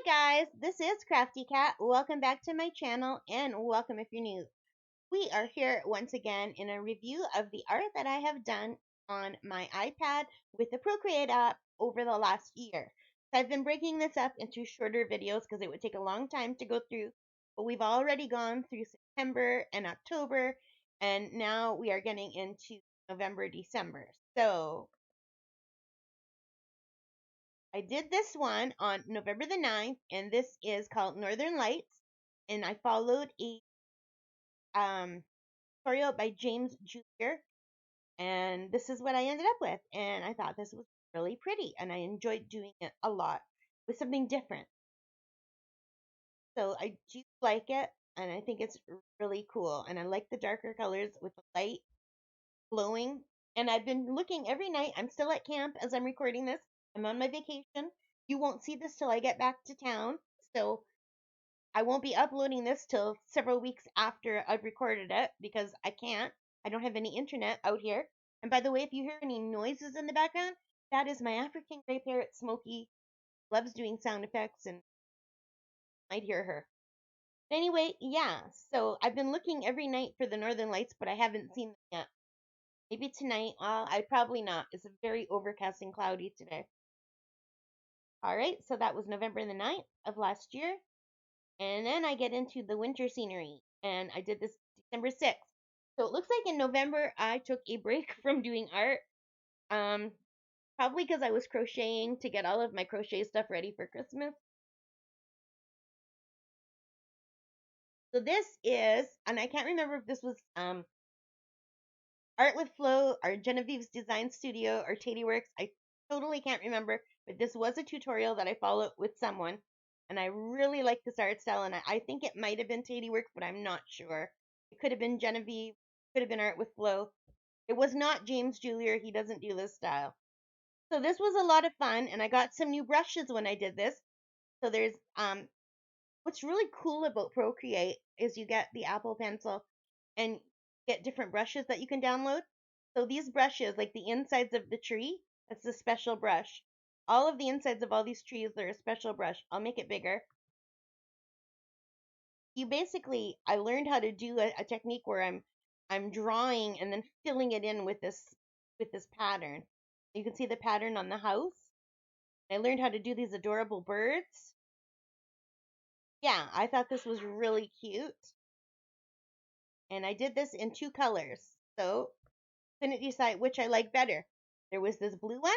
Hi guys, this is Crafty Cat. Welcome back to my channel and welcome if you're new. We are here once again in a review of the art that I have done on my iPad with the Procreate app over the last year. So I've been breaking this up into shorter videos because it would take a long time to go through, but we've already gone through September and October, and now we are getting into November, December. So I did this one on November the 9th, and this is called Northern Lights. And I followed a um, tutorial by James Jr. And this is what I ended up with. And I thought this was really pretty, and I enjoyed doing it a lot with something different. So I do like it, and I think it's really cool. And I like the darker colors with the light glowing. And I've been looking every night. I'm still at camp as I'm recording this. I'm on my vacation. You won't see this till I get back to town. So I won't be uploading this till several weeks after I've recorded it because I can't. I don't have any internet out here. And by the way, if you hear any noises in the background, that is my African gray parrot, Smokey. Loves doing sound effects, and I'd hear her. But anyway, yeah, so I've been looking every night for the Northern Lights, but I haven't seen them yet. Maybe tonight. I probably not. It's very overcast and cloudy today. All right, so that was November the 9th of last year. And then I get into the winter scenery, and I did this December 6th. So it looks like in November I took a break from doing art. Um, Probably because I was crocheting to get all of my crochet stuff ready for Christmas. So this is, and I can't remember if this was Art with Flow or Genevieve's Design Studio or Tadyworks. I totally can't remember, but this was a tutorial that I followed with someone, and I really like this art style, and I think it might have been Tadyworks, but I'm not sure. It could have been Genevieve, could have been Art with Flow. It was not James Julier. He doesn't do this style. So this was a lot of fun, and I got some new brushes when I did this. So there's what's really cool about Procreate is you get the Apple Pencil and get different brushes that you can download. So these brushes, like the insides of the tree, that's a special brush. All of the insides of all these trees, they're a special brush. I'll make it bigger. You basically, I learned how to do a technique where I'm drawing and then filling it in with this pattern. You can see the pattern on the house. I learned how to do these adorable birds. Yeah, I thought this was really cute. And I did this in two colors. So couldn't decide which I like better. There was this blue one,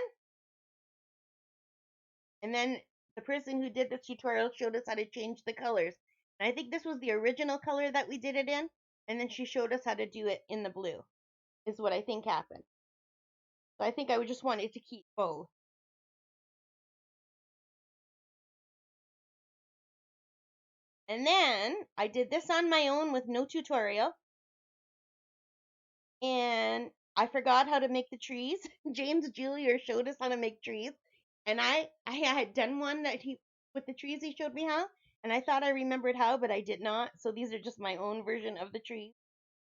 and then the person who did this tutorial showed us how to change the colors. And I think this was the original color that we did it in, and then she showed us how to do it in the blue, is what I think happened. So I think I would just wanted to keep both. And then I did this on my own with no tutorial. And I forgot how to make the trees. James Julier showed us how to make trees. And I had done one that he with the trees he showed me how, and I thought I remembered how, but I did not. So these are just my own version of the trees.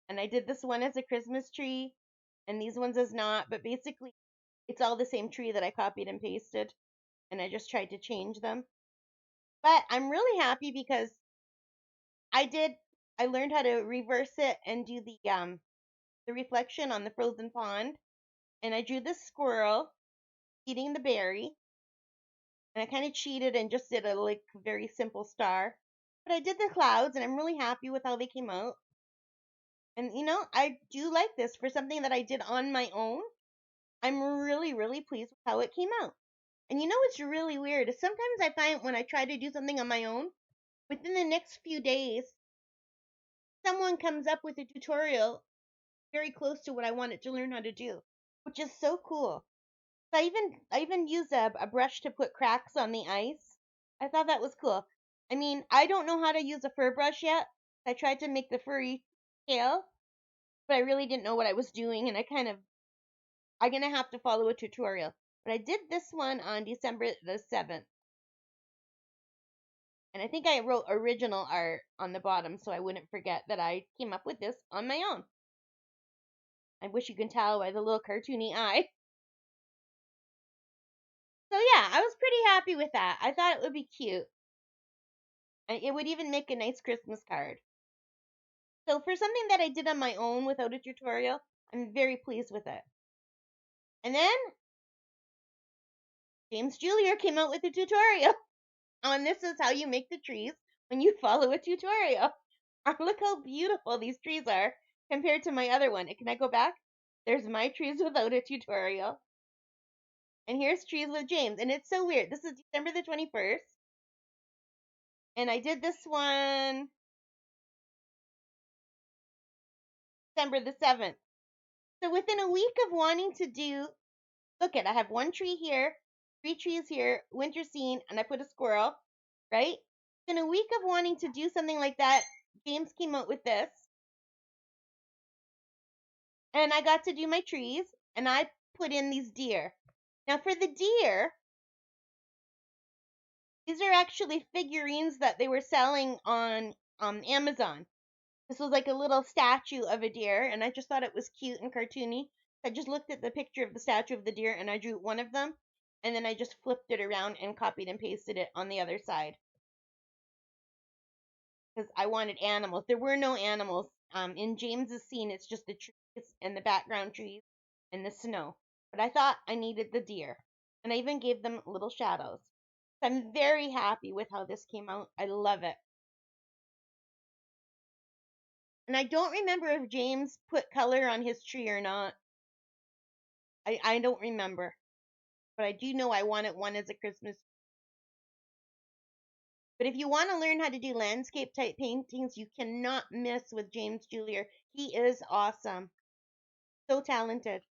And I did this one as a Christmas tree, and these ones as not, but basically it's all the same tree that I copied and pasted, and I just tried to change them. But I'm really happy because I learned how to reverse it and do the reflection on the frozen pond, and I drew this squirrel eating the berry, and I kind of cheated and just did a like very simple star. But I did the clouds, and I'm really happy with how they came out. And I do like this for something that I did on my own. I'm really, really pleased with how it came out. And what's really weird is sometimes I find when I try to do something on my own, within the next few days, someone comes up with a tutorial very close to what I wanted to learn how to do, which is so cool. So I even used a brush to put cracks on the ice. I thought that was cool. I mean, I don't know how to use a fur brush yet. I tried to make the furry tail, but I really didn't know what I was doing, and I'm gonna have to follow a tutorial. But I did this one on December the 7th. And I think I wrote original art on the bottom so I wouldn't forget that I came up with this on my own. I wish you can tell by the little cartoony eye. So yeah, I was pretty happy with that. I thought it would be cute. And it would even make a nice Christmas card. So for something that I did on my own without a tutorial, I'm very pleased with it. And then James Julier came out with a tutorial on this is how you make the trees when you follow a tutorial. Look how beautiful these trees are compared to my other one. Can I go back? There's my trees without a tutorial. And here's trees with James. And it's so weird. This is December the 21st. And I did this one December the 7th. So within a week of wanting to do, look at, I have one tree here, 3 trees here, winter scene, and I put a squirrel, right? In a week of wanting to do something like that, James came out with this. And I got to do my trees, and I put in these deer. Now for the deer, these are actually figurines that they were selling on Amazon. This was like a little statue of a deer, and I just thought it was cute and cartoony. I just looked at the picture of the statue of the deer and I drew one of them, and then I just flipped it around and copied and pasted it on the other side because I wanted animals. There were no animals. In James's scene, it's just the trees and the background trees and the snow. But I thought I needed the deer, and I even gave them little shadows. So I'm very happy with how this came out. I love it. And I don't remember if James put color on his tree or not. I don't remember. But I do know I wanted one as a Christmas. But if you want to learn how to do landscape type paintings, you cannot miss with James Julier. He is awesome. So talented.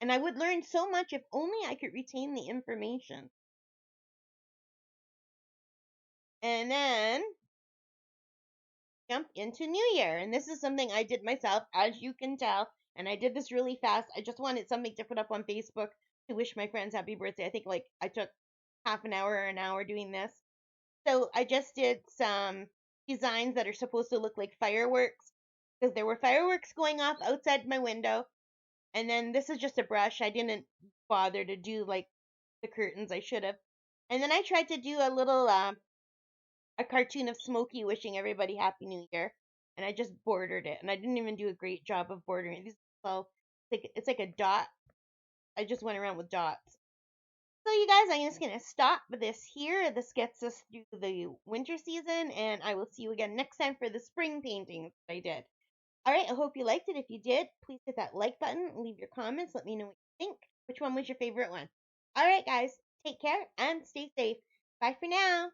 And I would learn so much if only I could retain the information. And then jump into New Year. And this is something I did myself, as you can tell. And I did this really fast. I just wanted something to put up on Facebook to wish my friends happy birthday. I think like I took half an hour or an hour doing this. So I just did some designs that are supposed to look like fireworks because there were fireworks going off outside my window. And then this is just a brush. I didn't bother to do like the curtains. I should have. And then I tried to do a little a cartoon of Smokey wishing everybody Happy New Year, and I just bordered it. And I didn't even do a great job of bordering it. So it's like a dot. I just went around with dots. So you guys, I'm just gonna stop this here. This gets us through the winter season, and I will see you again next time for the spring paintings that I did. All right, I hope you liked it. If you did, please hit that like button, leave your comments, let me know what you think. Which one was your favorite one? All right, guys, take care and stay safe. Bye for now.